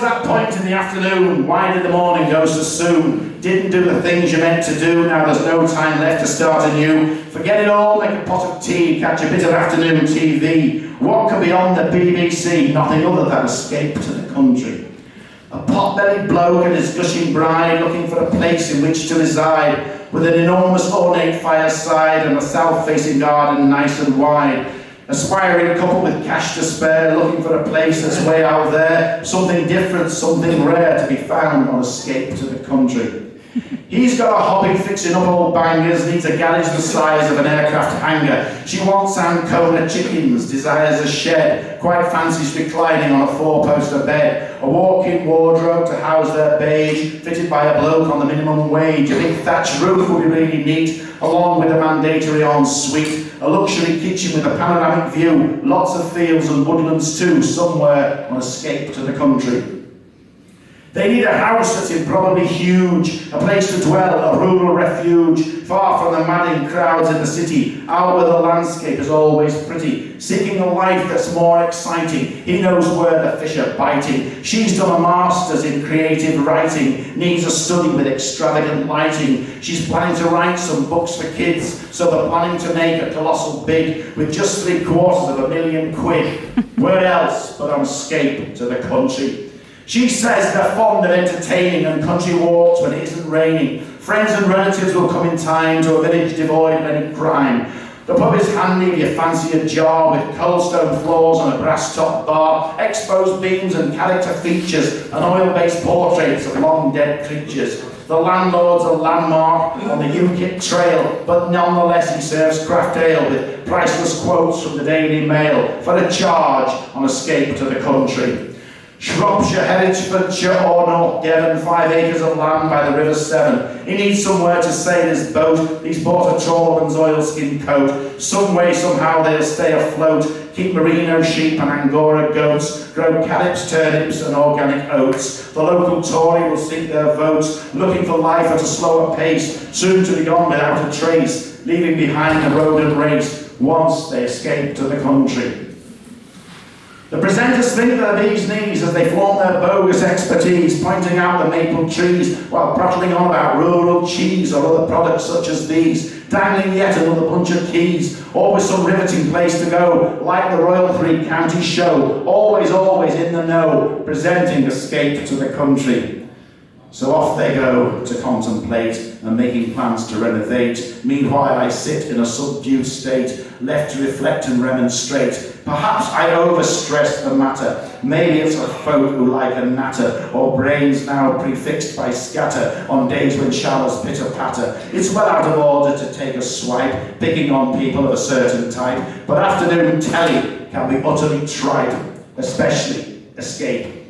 that point in the afternoon? Why did the morning go so soon? Didn't do the things you meant to do, now there's no time left to start anew. Forget it all, make a pot of tea, catch a bit of afternoon TV. What could be on the BBC? Nothing other than escape to the country. A pot-bellied bloke and his gushing bride looking for a place in which to reside, with an enormous ornate fireside and a south-facing garden nice and wide. Aspiring couple with cash to spare, looking for a place that's way out there, something different, something rare to be found on escape to the country. He's got a hobby fixing up old bangers, needs a garage the size of an aircraft hangar. She wants Ancona chickens, desires a shed, quite fancies reclining on a four-poster bed, a walk-in wardrobe to house their beige, fitted by a bloke on the minimum wage. A big thatched roof would be really neat, along with a mandatory ensuite, a luxury kitchen with a panoramic view, lots of fields and woodlands too, somewhere on escape to the country. They need a house that's improbably huge, a place to dwell, a rural refuge, far from the madding crowds in the city, out where the landscape is always pretty, seeking a life that's more exciting. He knows where the fish are biting. She's done a master's in creative writing, needs a study with extravagant lighting. She's planning to write some books for kids, so they're planning to make a colossal bid with just £750,000 quid. Where else but on escape to the country? She says they're fond of entertaining and country walks when it isn't raining. Friends and relatives will come in time to a village devoid of any crime. The pub is handy if you fancy a jar with cobblestone floors and a brass-top bar, exposed beams and character features, and oil-based portraits of long-dead creatures. The landlord's a landmark on the UKIP trail, but nonetheless he serves craft ale with priceless quotes from the Daily Mail for a charge on escape to the country. Shropshire, Herefordshire or North Devon, 5 acres of land by the River Severn. He needs somewhere to sail his boat. He's bought a trawlerman's oilskin coat. Some way, somehow they'll stay afloat. Keep merino sheep and Angora goats. Grow carrots, turnips and organic oats. The local Tory will seek their votes, looking for life at a slower pace, soon to be gone without a trace, leaving behind the road and race once they escape to the country. The presenters think they're bee's knees as they flaunt their bogus expertise, pointing out the maple trees while prattling on about rural cheese or other products such as these, dangling yet another bunch of keys, always some riveting place to go, like the Royal Three Counties show, always in the know, presenting escape to the country. So off they go to contemplate and making plans to renovate. Meanwhile I sit in a subdued state, left to reflect and remonstrate. Perhaps I overstress the matter. Maybe it's a folk who like a natter, or brains now prefixed by scatter on days when showers pitter-patter. It's well out of order to take a swipe, picking on people of a certain type, but afternoon telly can be utterly tripe, especially escape